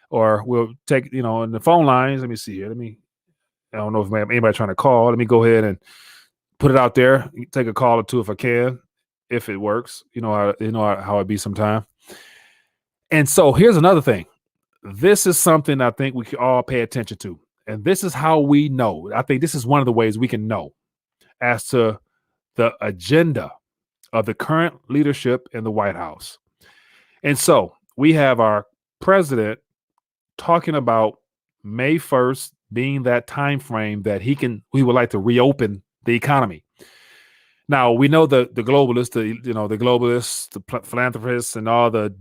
or we'll take, in the phone lines. Let me see here. I don't know if anybody trying to call. Let me go ahead and put it out there. Take a call or two if I can, if it works. How it be sometime. And so here's another thing. This is something I think we can all pay attention to. And this is how we know. I think this is one of the ways we can know as to the agenda of the current leadership in the White House. And so we have our president talking about May 1st being that time frame that we would like to reopen the economy. Now, we know the globalists, the philanthropists, and all the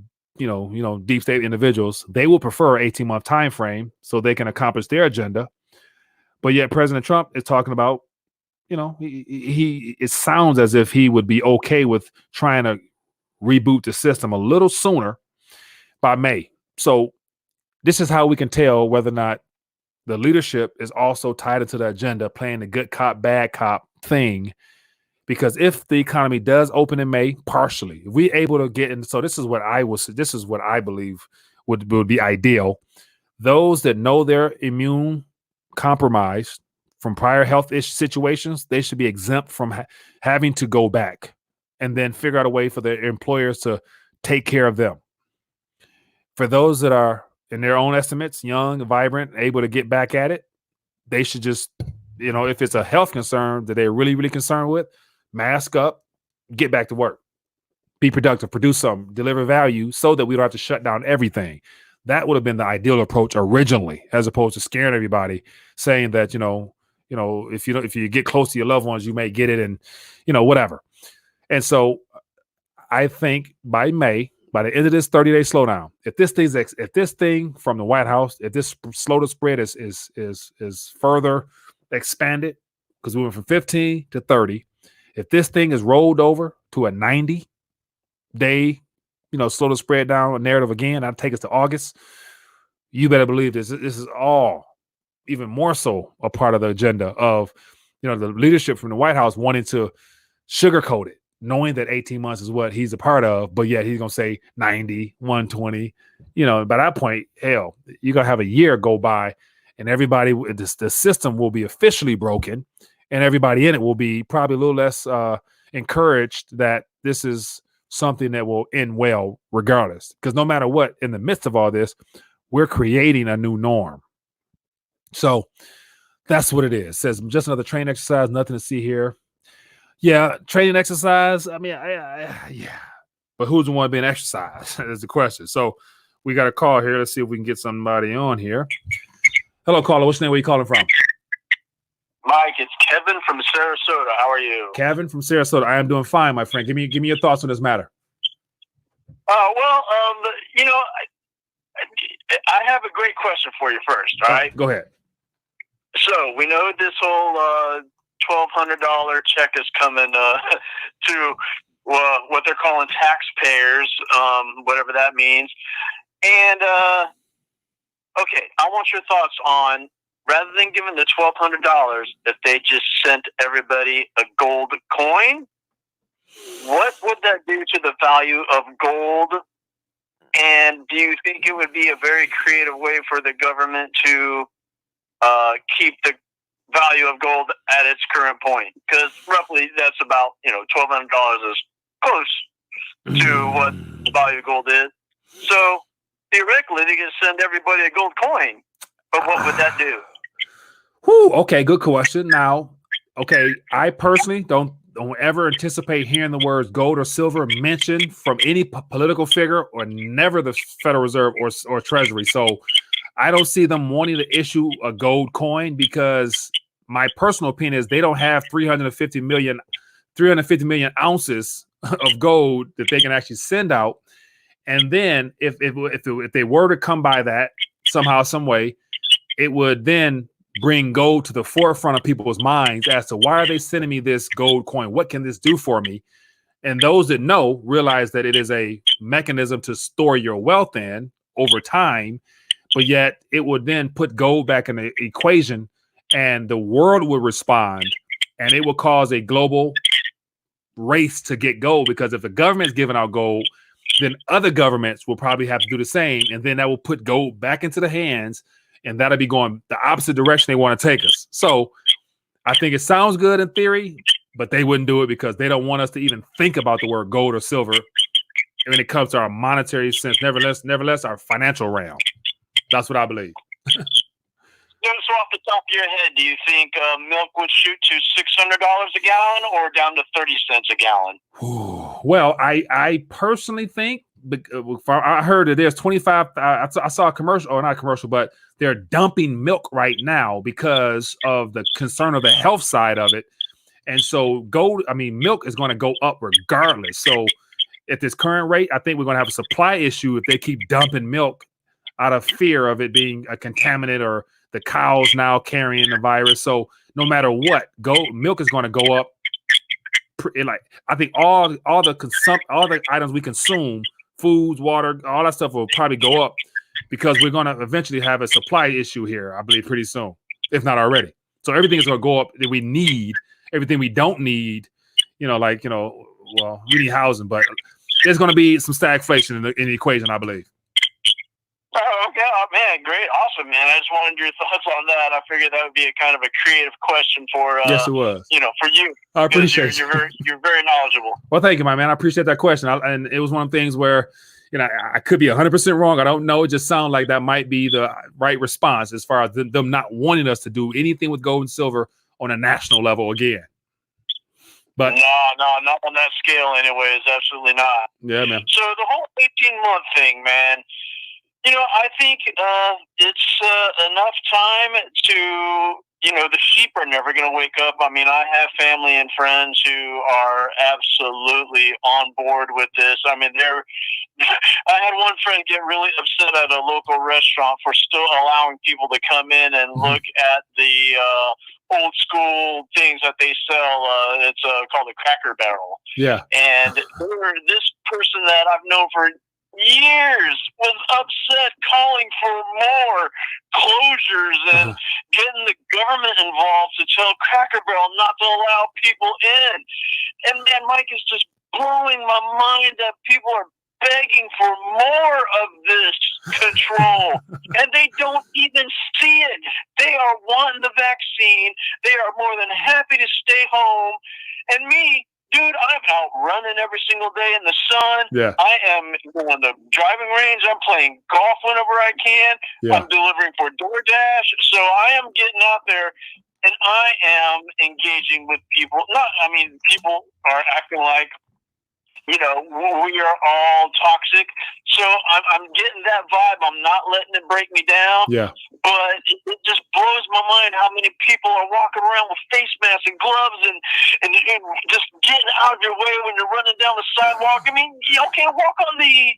deep state individuals, they will prefer an 18-month time frame so they can accomplish their agenda. But yet President Trump is talking about, it sounds as if he would be okay with trying to reboot the system a little sooner by May. So this is how we can tell whether or not the leadership is also tied into the agenda, playing the good cop, bad cop thing. Because if the economy does open in May, partially, if we're able to get in, so this is what I believe would be ideal. Those that know they're immune compromised from prior health situations, they should be exempt from having to go back and then figure out a way for their employers to take care of them. For those that are, in their own estimates, young, vibrant, able to get back at it, they should just, if it's a health concern that they're really, really concerned with, mask up, get back to work, be productive, produce something, deliver value so that we don't have to shut down everything. That would have been the ideal approach originally, as opposed to scaring everybody, saying that, if you get close to your loved ones, you may get it and, whatever. And so I think by May, by the end of this 30-day slowdown, if this thing from the White House, if this slow to spread is further expanded, because we went from 15 to 30, If this thing is rolled over to a 90-day, slow to spread down a narrative again, that'll take us to August. You better believe this is all even more so a part of the agenda of, the leadership from the White House wanting to sugarcoat it, knowing that 18 months is what he's a part of, but yet he's going to say 90, 120. By that point, hell, you're going to have a year go by and everybody, the system will be officially broken and everybody in it will be probably a little less encouraged that this is something that will end well regardless. Because no matter what, in the midst of all this, we're creating a new norm. So that's what it is. It says just another training exercise, nothing to see here. Yeah, training exercise. I mean, yeah. But who's the one being exercised? Is the question. So we got a call here. Let's see if we can get somebody on here. Hello, caller. What's your name? Where you calling from? Mike, it's Kevin from Sarasota. How are you? Kevin from Sarasota. I am doing fine, my friend. Give me your thoughts on this matter. I have a great question for you first. All right. Go ahead. So we know this whole $1,200 check is coming to what they're calling taxpayers, whatever that means. And okay, I want your thoughts on, rather than giving the $1,200, if they just sent everybody a gold coin, what would that do to the value of gold? And do you think it would be a very creative way for the government to keep the value of gold at its current point? Because roughly that's about, $1,200 is close to what the value of gold is. So theoretically, they could send everybody a gold coin. But what would that do? Okay, good question. Now, okay, I personally don't ever anticipate hearing the words gold or silver mentioned from any political figure, or never the Federal Reserve or Treasury. So I don't see them wanting to issue a gold coin, because my personal opinion is they don't have 350 million ounces of gold that they can actually send out. And then if they were to come by that somehow, some way, it would then bring gold to the forefront of people's minds as to, why are they sending me this gold coin? What can this do for me? And those that know realize that it is a mechanism to store your wealth in over time, but yet it would then put gold back in the equation, and the world would respond, and it will cause a global race to get gold, because if the government's giving out gold, then other governments will probably have to do the same, and then that will put gold back into the hands, and that'll be going the opposite direction they want to take us. So I think it sounds good in theory, but they wouldn't do it because they don't want us to even think about the word gold or silver when it comes to our monetary sense. Nevertheless, our financial realm. That's what I believe. So off the top of your head, do you think milk would shoot to $600 a gallon or down to 30 cents a gallon? Well, I personally think, I heard that there's 25. I saw a commercial, or not a commercial, but they're dumping milk right now because of the concern of the health side of it. And so milk is going to go up regardless. So at this current rate, I think we're going to have a supply issue if they keep dumping milk out of fear of it being a contaminant, or the cows now carrying the virus. So no matter what, milk is going to go up. I think all the items we consume, foods, water, all that stuff will probably go up, because we're going to eventually have a supply issue here, I believe, pretty soon, if not already. So everything is going to go up that we need. Everything we don't need, we need housing, but there's going to be some stagflation in the equation, I believe. Oh, okay. Oh, man, great. Awesome, man. I just wanted your thoughts on that. I figured that would be a kind of a creative question for, yes, it was. For you. I appreciate you're very knowledgeable. Well, thank you, my man. I appreciate that question. And it was one of the things where, I could be 100% wrong. I don't know. It just sounds like that might be the right response as far as them not wanting us to do anything with gold and silver on a national level again. But no, not on that scale anyways. Absolutely not. Yeah, man. So the whole 18-month thing, man, I think it's enough time to, the sheep are never going to wake up. I mean, I have family and friends who are absolutely on board with this. I mean, I had one friend get really upset at a local restaurant for still allowing people to come in and look at the old school things that they sell. It's called a Cracker Barrel. Yeah. And this person that I've known for years was upset, calling for more closures and getting the government involved to tell Cracker Barrel not to allow people in. And man, Mike, is just blowing my mind that people are begging for more of this control, and they don't even see it. They are wanting the vaccine. They are more than happy to stay home. And me, dude, I'm out running every single day in the sun. Yeah. I am on the driving range. I'm playing golf whenever I can. Yeah. I'm delivering for DoorDash. So I am getting out there, and I am engaging with people. People are acting like, we are all toxic. So I'm getting that vibe. I'm not letting it break me down. Yeah. But it just blows my mind how many people are walking around with face masks and gloves and just getting out of your way when you're running down the sidewalk. I mean, walk on the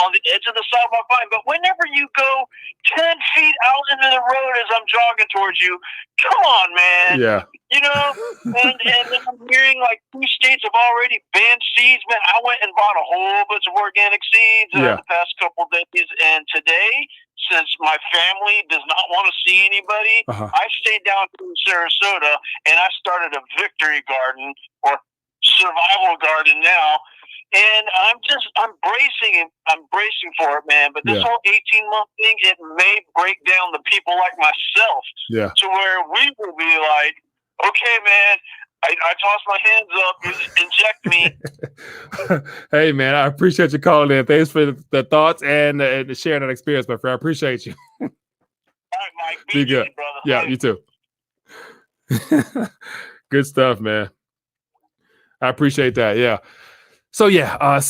on the edge of the sidewalk, fine. But whenever you go 10 feet out into the road as I'm jogging towards you, come on, man. Yeah. And I'm hearing like 2 states have already banned seeds. Man, I went and bought a whole bunch of organic seeds the past couple of days. And today, since my family does not want to see anybody, I stayed down in Sarasota and I started a victory garden or survival garden now. And I'm bracing for it, man. But this whole 18-month thing, it may break down the people like myself. Yeah. To where we will be like, okay, man, I toss my hands up, inject me. Hey, man, I appreciate you calling in. Thanks for the thoughts and sharing that experience, my friend. I appreciate you. All right, Mike. Be good. Brother. Yeah, you too. Good stuff, man. I appreciate that. Yeah. So, and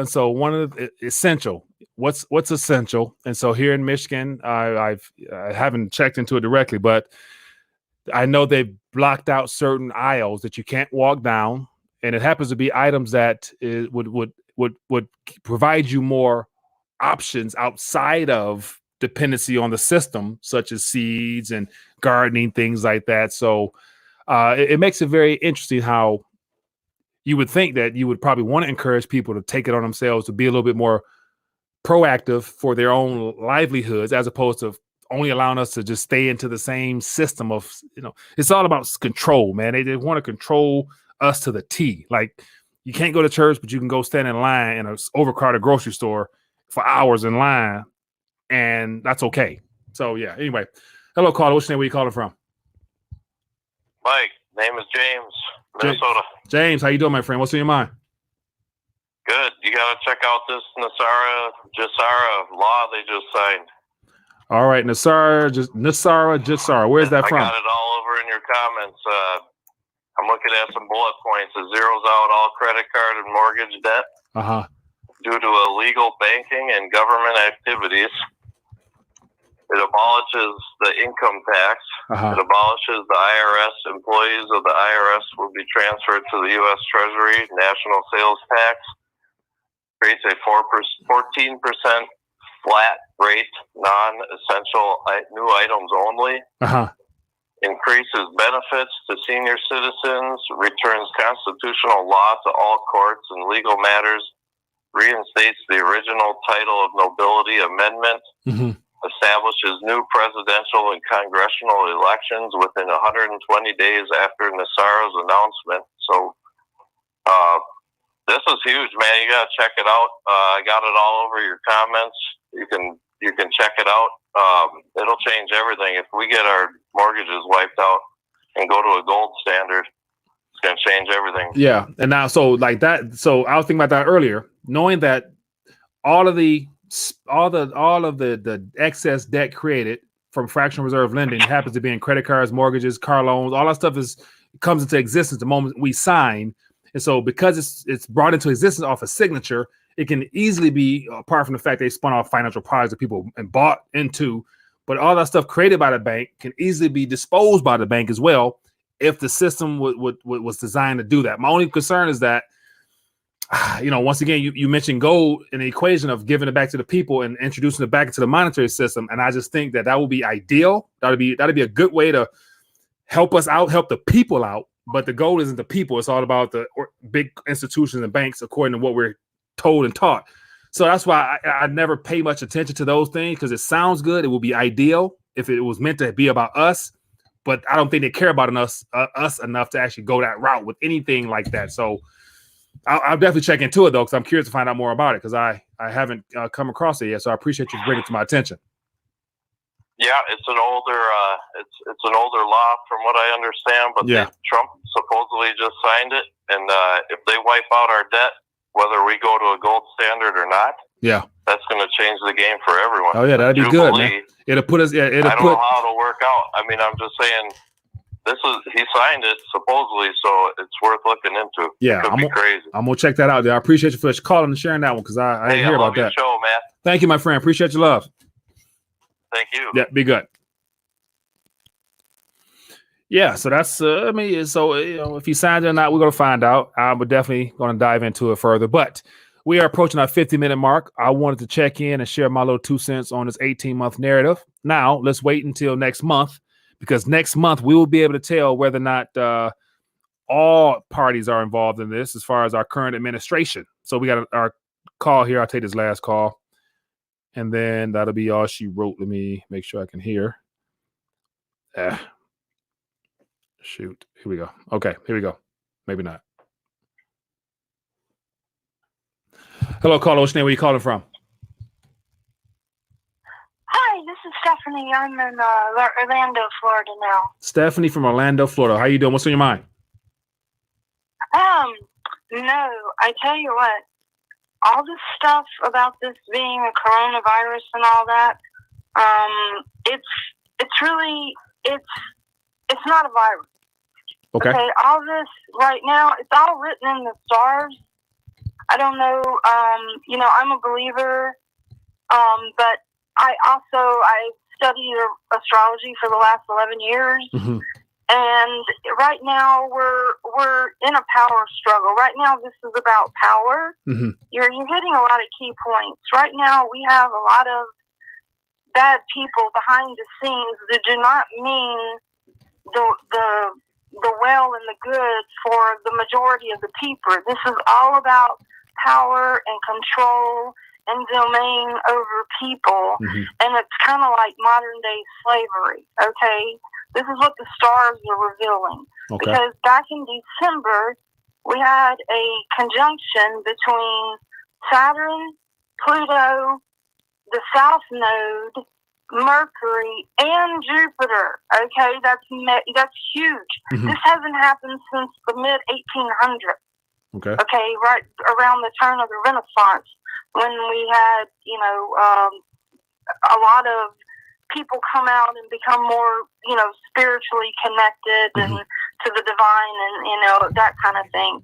so one of the essential, what's essential? And so here in Michigan, I haven't checked into it directly, but I know they've blocked out certain aisles that you can't walk down, and it happens to be items that would provide you more options outside of dependency on the system, such as seeds and gardening, things like that. So it makes it very interesting how you would think that you would probably want to encourage people to take it on themselves, to be a little bit more proactive for their own livelihoods, as opposed to only allowing us to just stay into the same system of, it's all about control, man. They want to control us to the T. Like, you can't go to church, but you can go stand in line in an overcrowded grocery store for hours in line, and that's okay. So, yeah, anyway. Hello, caller. What's your name? Where you calling from? Mike, name is James, Minnesota. James, how you doing, my friend? What's in your mind? Good. You got to check out this Jassara law they just signed. All right, Jassara. Where's that from? I got it all over in your comments. I'm looking at some bullet points. It zeroes out all credit card and mortgage debt due to illegal banking and government activities. It abolishes the income tax. It abolishes the IRS. Employees of the IRS will be transferred to the U.S. Treasury national sales tax. Creates a 14% flat rate, non-essential new items only. Increases benefits to senior citizens. Returns constitutional law to all courts and legal matters. Reinstates the original title of nobility amendment. Establishes new presidential and congressional elections within 120 days after Nassara's announcement. So this is huge, man. You got to check it out. I got it all over your comments. You can check it out. It'll change everything. If we get our mortgages wiped out and go to a gold standard, it's going to change everything. Yeah. And now, so like that, so I was thinking about that earlier, knowing that all of the excess debt created from fractional reserve lending happens to be in credit cards, mortgages, car loans, all that stuff comes into existence the moment we sign. And so because it's brought into existence off a signature, it can easily be, apart from the fact they spun off financial products that people and bought into, but all that stuff created by the bank can easily be disposed by the bank as well if the system was designed to do that. My only concern is that once again, you mentioned gold in the equation of giving it back to the people and introducing it back into the monetary system. And I just think that would be ideal. That'd be a good way to help us out, help the people out. But the goal isn't the people. It's all about the big institutions and banks, according to what we're told and taught. So that's why I never pay much attention to those things, because it sounds good. It would be ideal if it was meant to be about us. But I don't think they care about us enough to actually go that route with anything like that. So I'll definitely check into it, though, because I'm curious to find out more about it, because I haven't come across it yet. So I appreciate you bringing it to my attention. Yeah, it's an older it's an older law from what I understand, but Trump supposedly just signed it, and if they wipe out our debt, whether we go to a gold standard or not, that's going to change the game for everyone. Oh yeah, that'd be good, man. It'll put us. Yeah, I don't know how it'll work out. I mean, I'm just saying, he signed it supposedly, so it's worth looking into. Yeah, it could be crazy. I'm gonna check that out. There, I appreciate you for calling and sharing that one, because I didn't hear about that. Show, man. Thank you, my friend. Appreciate your love. Thank you. Yeah, be good. Yeah, so that's if he signed it or not, we're gonna find out. We're definitely gonna dive into it further. But we are approaching our 50-minute mark. I wanted to check in and share my little 2 cents on this 18-month narrative. Now, let's wait until next month, because next month we will be able to tell whether or not all parties are involved in this as far as our current administration. So we got our call here. I'll take this last call, and then that'll be all she wrote. Let me make sure I can hear. Shoot. Here we go. Okay, here we go. Maybe not. Hello, caller. What's your name? Where you calling from? Hi, this is Stephanie. I'm in Orlando, Florida now. Stephanie from Orlando, Florida. How you doing? What's on your mind? No, I tell you what, all this stuff about this being a coronavirus and all that, it's not a virus. Okay. All this right now, it's all written in the stars. I don't know, I'm a believer, but I studied astrology for the last 11 years. Mm-hmm. And right now we're in a power struggle. Right now this is about power. Mm-hmm. You're hitting a lot of key points. Right now we have a lot of bad people behind the scenes that do not mean the well and the good for the majority of the people. This is all about power and control and domain over people. Mm-hmm. And it's kind of like modern day slavery. Okay. This is what the stars are revealing. Okay. Because back in December, we had a conjunction between Saturn, Pluto, the South Node, Mercury, and Jupiter. Okay, that's huge. Mm-hmm. This hasn't happened since the mid-1800s. Okay. Okay, right around the turn of the Renaissance, when we had, a lot of people come out and become more, spiritually connected mm-hmm. and to the divine and, that kind of thing.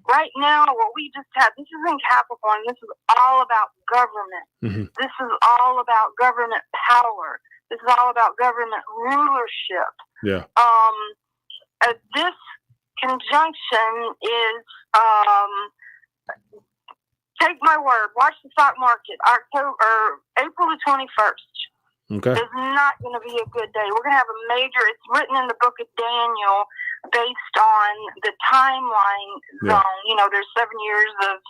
Right now, what we just had, this is in Capricorn, this is all about government. Mm-hmm. This is all about government power. This is all about government rulership. Yeah. This conjunction is, take my word, watch the stock market, April the 21st. Okay. It's not going to be a good day. We're going to have a it's written in the book of Daniel based on the timeline zone. There's 7 years of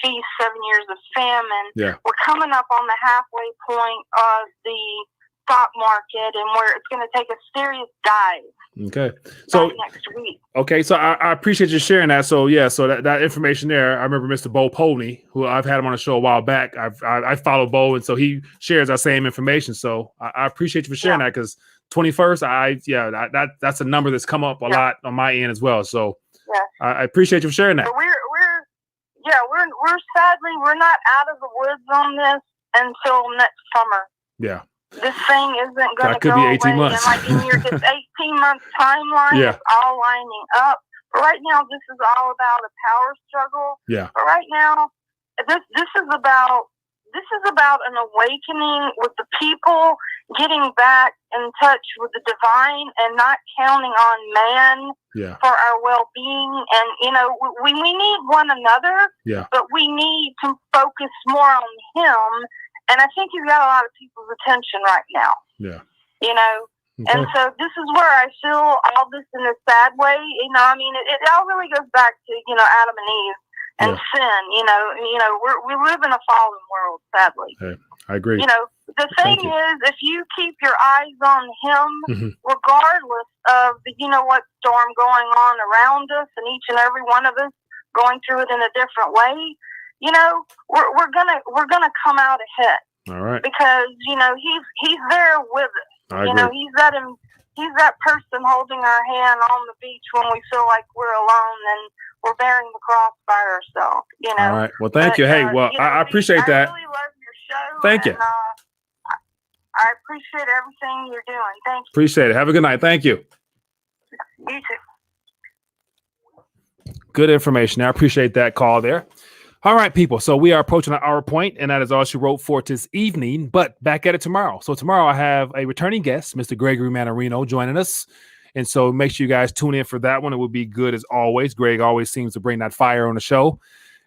feast, 7 years of famine. Yeah. We're coming up on the halfway point of the stock market, and where it's going to take a serious dive. Okay. So next week. Okay, so I appreciate you sharing that. So so that information there, I remember Mr. Bo Polney, who I've had him on the show a while back. I follow Bo, and so he shares our same information. So I appreciate you for sharing that, because 21st, that's a number that's come up a lot on my end as well. So I appreciate you for sharing that. So we're sadly we're not out of the woods on this until next summer. Yeah. This thing isn't going to could go be 18 away. months. And in your 18-month timeline, it's all lining up. But right now, this is all about a power struggle. Yeah. But right now, this is about this is about an awakening with the people getting back in touch with the divine and not counting on man for our well-being. And, you know, we need one another, but we need to focus more on him. And I think he's got a lot of people's attention right now. Yeah. You know, and so this is where I feel all this in a sad way. You know, I mean, it all really goes back to, you know, Adam and Eve and sin. You know, we live in a fallen world, sadly. Hey, I agree. You know, the thing is, if you keep your eyes on him, regardless of the, you know, what storm going on around us, and each and every one of us going through it in a different way, you know, we're gonna come out ahead. All right. Because, you know, he's there with us. You know, he's that person holding our hand on the beach when we feel like we're alone and we're bearing the cross by ourselves. You know. All right. Well, thank you. Hey, well, I appreciate that. I really love your show. Thank you. I appreciate everything you're doing. Thank you. Appreciate it. Have a good night. Thank you. You too. Good information. I appreciate that call there. All right, people. So we are approaching an hour point, and that is all she wrote for this evening. But back at it tomorrow. So tomorrow I have a returning guest, Mr. Gregory Manarino, joining us. And so make sure you guys tune in for that one. It will be good as always. Greg always seems to bring that fire on the show.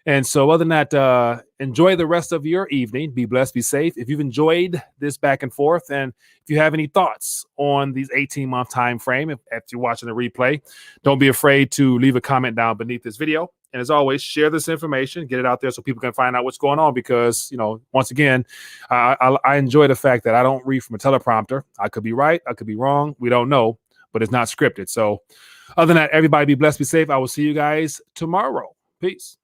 And so other than that, enjoy the rest of your evening. Be blessed, be safe. If you've enjoyed this back and forth, and if you have any thoughts on these 18-month time frame, if you're watching the replay, don't be afraid to leave a comment down beneath this video. And as always, share this information, get it out there so people can find out what's going on. Because, you know, once again, I enjoy the fact that I don't read from a teleprompter. I could be right, I could be wrong. We don't know, but it's not scripted. So other than that, everybody be blessed, be safe. I will see you guys tomorrow. Peace.